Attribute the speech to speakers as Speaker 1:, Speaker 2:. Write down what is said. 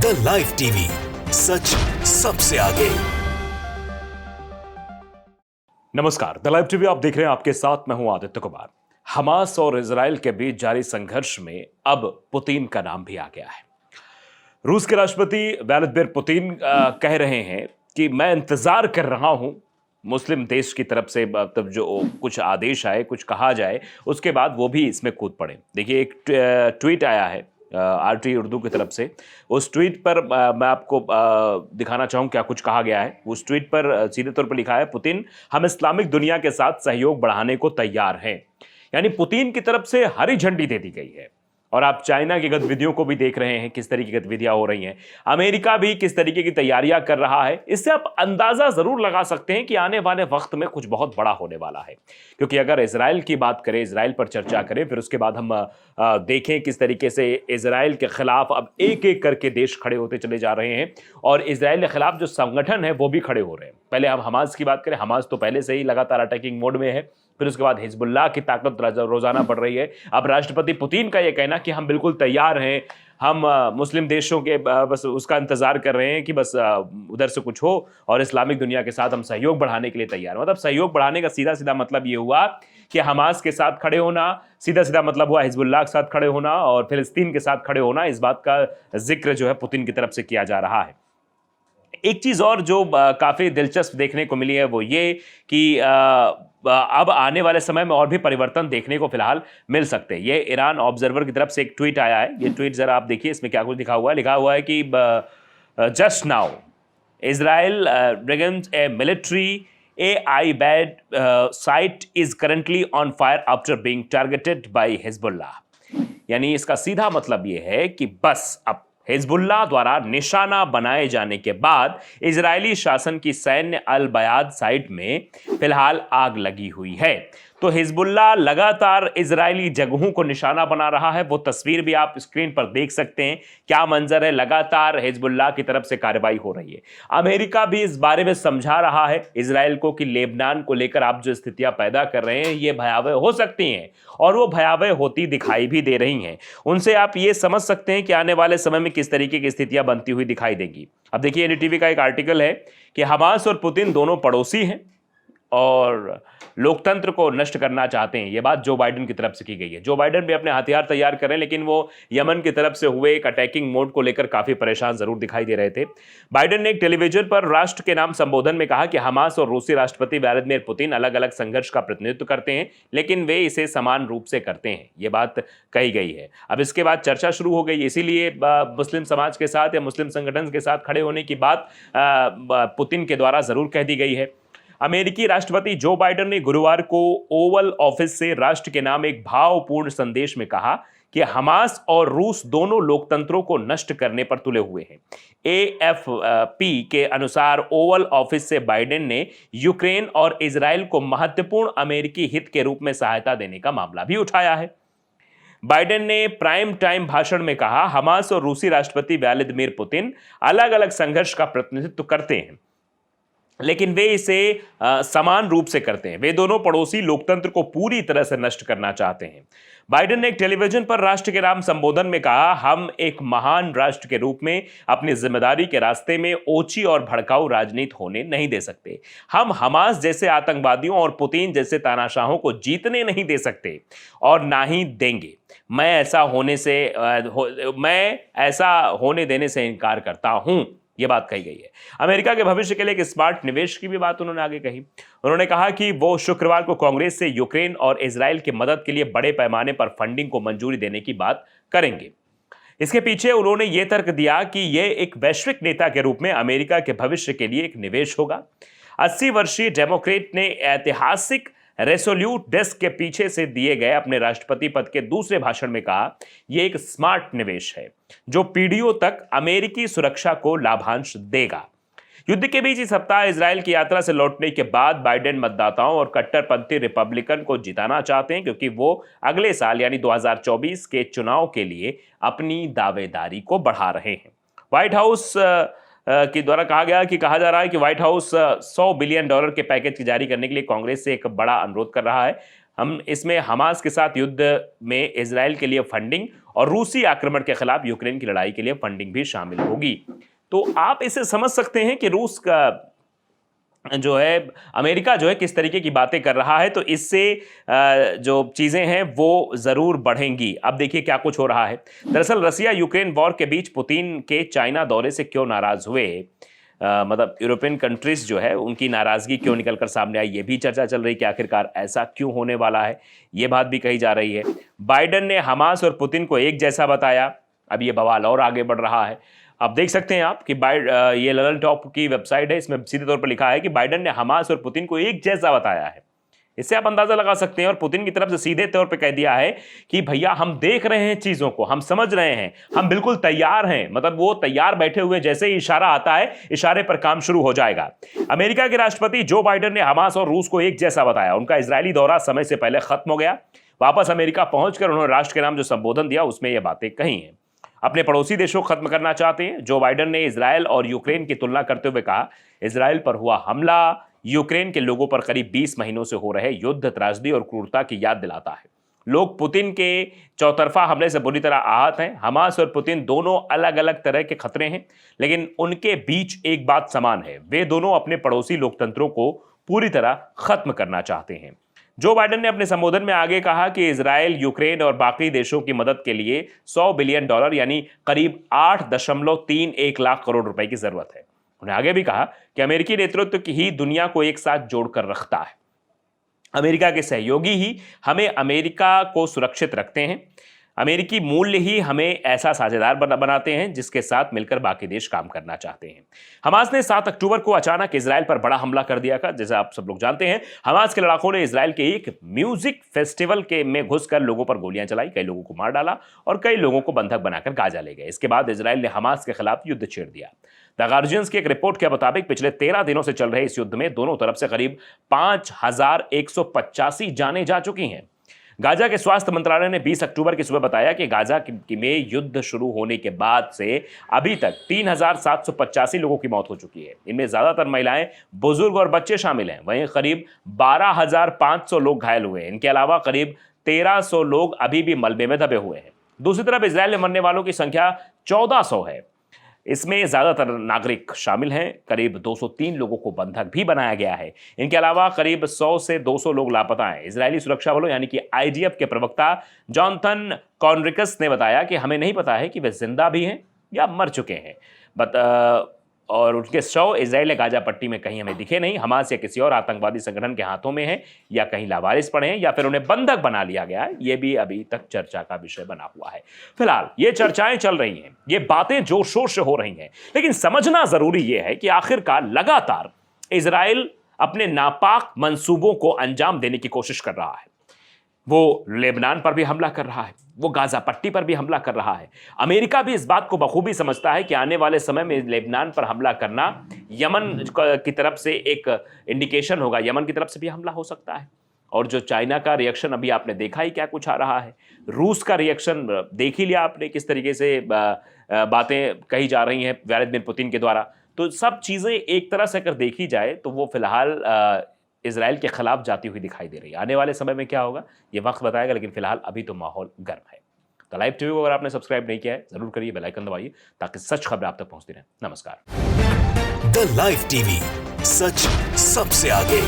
Speaker 1: The live TV, सच सबसे आगे।
Speaker 2: नमस्कार, द लाइव टीवी आप देख रहे हैं, आपके साथ मैं हूं आदित्य कुमार। हमास और इजराइल के बीच जारी संघर्ष में अब पुतिन का नाम भी आ गया है। रूस के राष्ट्रपति व्लादिमीर पुतिन कह रहे हैं कि मैं इंतजार कर रहा हूं मुस्लिम देश की तरफ से, तब जो कुछ आदेश आए, कुछ कहा जाए, उसके बाद वो भी इसमें कूद पड़े। देखिए, एक ट्वीट आया है RT उर्दू की तरफ से। उस ट्वीट पर मैं आपको दिखाना चाहूँ क्या कुछ कहा गया है। उस ट्वीट पर सीधे तौर पर लिखा है, पुतिन, हम इस्लामिक दुनिया के साथ सहयोग बढ़ाने को तैयार हैं। यानी पुतिन की तरफ से हरी झंडी दे दी गई है। और आप चाइना की गतिविधियों को भी देख रहे हैं, किस तरीके की गतिविधियां हो रही हैं। अमेरिका भी किस तरीके की तैयारियां कर रहा है। इससे आप अंदाजा जरूर लगा सकते हैं कि आने वाले वक्त में कुछ बहुत बड़ा होने वाला है। क्योंकि अगर इजराइल की बात करें, इजराइल पर चर्चा करें, फिर उसके बाद हम देखें किस तरीके से इजराइल के खिलाफ अब एक एक करके देश खड़े होते चले जा रहे हैं। और इजराइल के खिलाफ जो संगठन है वो भी खड़े हो रहे हैं। पहले हम हमास की बात करें, हमास तो पहले से ही लगातार अटैकिंग मोड में है। फिर उसके बाद हिजबुल्लाह की ताकत रोजाना बढ़ रही है। अब राष्ट्रपति पुतिन का यह कहना कि हम बिल्कुल तैयार हैं, हम मुस्लिम देशों के बस उसका इंतजार कर रहे हैं कि बस उधर से कुछ हो और इस्लामिक दुनिया के साथ हम सहयोग बढ़ाने के लिए तैयार। मतलब सहयोग बढ़ाने का सीधा सीधा मतलब ये हुआ कि हमास के साथ खड़े होना, सीधा सीधा मतलब हुआ हिजबुल्लाह के साथ खड़े होना और फिलिस्तीन के साथ खड़े होना। इस बात का जिक्र जो है पुतिन की तरफ से किया जा रहा है। एक चीज और जो काफी दिलचस्प देखने को मिली है वो ये कि अब आने वाले समय में और भी परिवर्तन देखने को फिलहाल मिल सकते हैं। ये ईरान ऑब्जर्वर की तरफ से एक ट्वीट आया है। ये ट्वीट जरा आप देखिए, इसमें क्या कुछ लिखा हुआ है कि just now Israel begins a military AI bad site is currently on fire after being targeted by Hezbollah। यानी इसका सीधा मतलब ये है कि बस अब हिजबुल्लाह द्वारा निशाना बनाए जाने के बाद इजरायली शासन की सैन्य अल बयाद साइट में फिलहाल आग लगी हुई है। तो हिजबुल्लाह लगातार इजरायली जगहों को निशाना बना रहा है। वो तस्वीर भी आप स्क्रीन पर देख सकते हैं, क्या मंजर है। लगातार हिजबुल्लाह की तरफ से कार्रवाई हो रही है। अमेरिका भी इस बारे में समझा रहा है इजरायल को कि लेबनान को लेकर आप जो स्थितियां पैदा कर रहे हैं ये भयावह हो सकती हैं, और वो भयावह होती दिखाई भी दे रही हैं। उनसे आप ये समझ सकते हैं कि आने वाले समय में किस तरीके की स्थितियां बनती हुई दिखाई देंगी। अब देखिए, NDTV का एक आर्टिकल है कि हमास और पुतिन दोनों पड़ोसी हैं और लोकतंत्र को नष्ट करना चाहते हैं। यह बात जो बाइडेन की तरफ से की गई है। जो बाइडेन भी अपने हथियार तैयार कर रहे हैं, लेकिन वो यमन की तरफ से हुए एक अटैकिंग मोड को लेकर काफी परेशान जरूर दिखाई दे रहे थे। बाइडेन ने एक टेलीविजन पर राष्ट्र के नाम संबोधन में कहा कि हमास और रूसी राष्ट्रपति व्लादिमीर पुतिन अलग अलग संघर्ष का प्रतिनिधित्व करते हैं, लेकिन वे इसे समान रूप से करते हैं। ये बात कही गई है। अब इसके बाद चर्चा शुरू हो गई। इसीलिए मुस्लिम समाज के साथ या मुस्लिम संगठन के साथ खड़े होने की बात पुतिन के द्वारा जरूर कह दी गई है। अमेरिकी राष्ट्रपति जो बाइडेन ने गुरुवार को ओवल ऑफिस से राष्ट्र के नाम एक भावपूर्ण संदेश में कहा कि हमास और रूस दोनों लोकतंत्रों को नष्ट करने पर तुले हुए हैं। AFP के अनुसार ओवल ऑफिस से बाइडेन ने यूक्रेन और इजराइल को महत्वपूर्ण अमेरिकी हित के रूप में सहायता देने का मामला भी उठाया है। बाइडेन ने प्राइम टाइम भाषण में कहा, हमास और रूसी राष्ट्रपति व्लादिमीर पुतिन अलग अलग संघर्ष का प्रतिनिधित्व करते हैं, लेकिन वे इसे समान रूप से करते हैं। वे दोनों पड़ोसी लोकतंत्र को पूरी तरह से नष्ट करना चाहते हैं। बाइडेन ने एक टेलीविजन पर राष्ट्र के नाम संबोधन में कहा, हम एक महान राष्ट्र के रूप में अपनी जिम्मेदारी के रास्ते में ओछी और भड़काऊ राजनीति होने नहीं दे सकते। हम हमास जैसे आतंकवादियों और पुतिन जैसे तानाशाहों को जीतने नहीं दे सकते और ना ही देंगे। मैं ऐसा होने देने से इनकार करता हूं। यह बात कही गई है। अमेरिका के भविष्य के लिए एक स्मार्ट निवेश की भी बात उन्होंने आगे कही। उन्होंने कहा कि वो शुक्रवार को कांग्रेस से यूक्रेन और इजराइल की मदद के लिए बड़े पैमाने पर फंडिंग को मंजूरी देने की बात करेंगे। इसके पीछे उन्होंने ये तर्क दिया कि यह एक वैश्विक नेता के रूप में अमेरिका के भविष्य के लिए एक निवेश होगा। 80 वर्षीय डेमोक्रेट ने ऐतिहासिक रेसोल्यूट डेस्क के पीछे से दिए गए अपने राष्ट्रपति पद के दूसरे भाषण में कहा, यह एक स्मार्ट निवेश है जो पीढ़ियों तक अमेरिकी सुरक्षा को लाभांश देगा। युद्ध के बीच इस सप्ताह इजराइल की यात्रा से लौटने के बाद बाइडेन मतदाताओं और कट्टरपंथी रिपब्लिकन को जिताना चाहते हैं, क्योंकि वो अगले साल यानी 2024 के चुनाव के लिए अपनी दावेदारी को बढ़ा रहे हैं। व्हाइट हाउस के द्वारा कहा जा रहा है कि व्हाइट हाउस $100 बिलियन के पैकेज की जारी करने के लिए कांग्रेस से एक बड़ा अनुरोध कर रहा है। हम इसमें हमास के साथ युद्ध में इजराइल के लिए फंडिंग और रूसी आक्रमण के खिलाफ यूक्रेन की लड़ाई के लिए फंडिंग भी शामिल होगी। तो आप इसे समझ सकते हैं कि रूस का जो है, अमेरिका जो है किस तरीके की बातें कर रहा है, तो इससे जो चीज़ें हैं वो ज़रूर बढ़ेंगी। अब देखिए क्या कुछ हो रहा है। दरअसल रसिया यूक्रेन वॉर के बीच पुतिन के चाइना दौरे से क्यों नाराज़ हुए, मतलब यूरोपियन कंट्रीज जो है उनकी नाराज़गी क्यों निकलकर सामने आई, ये भी चर्चा चल रही कि आखिरकार ऐसा क्यों होने वाला है, ये बात भी कही जा रही है। बाइडेन ने हमास और पुतिन को एक जैसा बताया। अब ये बवाल और आगे बढ़ रहा है। अब देख सकते हैं आप कि ये ललन टॉप की वेबसाइट है, इसमें सीधे तौर पर लिखा है कि बाइडेन ने हमास और पुतिन को एक जैसा बताया है। इससे आप अंदाजा लगा सकते हैं, और पुतिन की तरफ से सीधे तौर पे कह दिया है कि भैया हम देख रहे हैं चीजों को, हम समझ रहे हैं, हम बिल्कुल तैयार हैं। मतलब वो तैयार बैठे हुए, जैसे ही इशारा आता है इशारे पर काम शुरू हो जाएगा। अमेरिका के राष्ट्रपति जो बाइडेन ने हमास और रूस को एक जैसा बताया। उनका इजरायली दौरा समय से पहले खत्म हो गया। वापस अमेरिका पहुंचकर उन्होंने राष्ट्र के नाम जो संबोधन दिया उसमें यह बातें कही हैं। अपने पड़ोसी देशों को खत्म करना चाहते हैं। जो बाइडेन ने इजरायल और यूक्रेन की तुलना करते हुए कहा, इजरायल पर हुआ हमला यूक्रेन के लोगों पर करीब 20 महीनों से हो रहे युद्ध, त्रासदी और क्रूरता की याद दिलाता है। लोग पुतिन के चौतरफा हमले से बुरी तरह आहत हैं। हमास और पुतिन दोनों अलग अलग तरह के खतरे हैं, लेकिन उनके बीच एक बात समान है, वे दोनों अपने पड़ोसी लोकतंत्रों को पूरी तरह खत्म करना चाहते हैं। जो बाइडेन ने अपने संबोधन में आगे कहा कि इजरायल, यूक्रेन और बाकी देशों की मदद के लिए $100 बिलियन यानी करीब 8.31 लाख करोड़ रुपए की जरूरत है। उन्होंने आगे भी कहा कि अमेरिकी नेतृत्व की ही दुनिया को एक साथ जोड़कर रखता है। अमेरिका के सहयोगी ही हमें अमेरिका को सुरक्षित रखते हैं। अमेरिकी मूल्य ही हमें ऐसा साझेदार बनाते हैं जिसके साथ मिलकर बाकी देश काम करना चाहते हैं। हमास ने 7 अक्टूबर को अचानक इजरायल पर बड़ा हमला कर दिया था। जैसे आप सब लोग जानते हैं, हमास के लड़ाकों ने इजरायल के एक म्यूजिक फेस्टिवल में घुसकर लोगों पर गोलियां चलाई, कई लोगों को मार डाला और कई लोगों को बंधक बनाकर गाजा ले गए। इसके बाद इजरायल ने हमास के खिलाफ युद्ध छेड़ दिया। द गार्जियंस की एक रिपोर्ट के मुताबिक पिछले 13 दिनों से चल रहे इस युद्ध में दोनों तरफ से करीब 5185 जानें जा चुकी हैं। गाजा के स्वास्थ्य मंत्रालय ने 20 अक्टूबर की सुबह बताया कि गाजा में युद्ध शुरू होने के बाद से अभी तक 3785 लोगों की मौत हो चुकी है। इनमें ज्यादातर महिलाएं, बुजुर्ग और बच्चे शामिल हैं। वहीं करीब 12500 लोग घायल हुए हैं। इनके अलावा करीब 1300 लोग अभी भी मलबे में दबे हुए हैं। दूसरी तरफ इजरायल में मरने वालों की संख्या 1400 है। इसमें ज्यादातर नागरिक शामिल हैं। करीब 203 लोगों को बंधक भी बनाया गया है। इनके अलावा करीब 100 से 200 लोग लापता हैं। इजरायली सुरक्षा बलों यानी कि आईडीएफ के प्रवक्ता जॉनथन कॉनरिकस ने बताया कि हमें नहीं पता है कि वे जिंदा भी हैं या मर चुके हैं, और उनके शव इजरायल गाजा पट्टी में कहीं हमें दिखे नहीं। हमास या किसी और आतंकवादी संगठन के हाथों में है, या कहीं लावारिस पड़े हैं, या फिर उन्हें बंधक बना लिया गया है। यह भी अभी तक चर्चा का विषय बना हुआ है। फिलहाल ये चर्चाएं चल रही हैं, ये बातें जोर शोर से हो रही हैं, लेकिन समझना जरूरी यह है कि आखिरकार लगातार इजरायल अपने नापाक मंसूबों को अंजाम देने की कोशिश कर रहा है। वो लेबनान पर भी हमला कर रहा है, वो गाजा पट्टी पर भी हमला कर रहा है। अमेरिका भी इस बात को बखूबी समझता है कि आने वाले समय में लेबनान पर हमला करना यमन की तरफ से एक इंडिकेशन होगा, यमन की तरफ से भी हमला हो सकता है। और जो चाइना का रिएक्शन अभी आपने देखा ही क्या कुछ आ रहा है, रूस का रिएक्शन देख ही लिया आपने, किस तरीके से बातें कही जा रही हैं व्लादिमीर पुतिन के द्वारा। तो सब चीज़ें एक तरह से अगर देखी जाए तो वो फिलहाल इजराइल के खिलाफ जाती हुई दिखाई दे रही है। आने वाले समय में क्या होगा ये वक्त बताएगा, लेकिन फिलहाल अभी तो माहौल गर्म है। द लाइव टीवी को अगर आपने सब्सक्राइब नहीं किया है जरूर करिए, बेल आइकन दबाइए ताकि सच खबरें आप तक पहुंचती रहें। नमस्कार।
Speaker 1: द लाइव टीवी, सच सबसे आगे।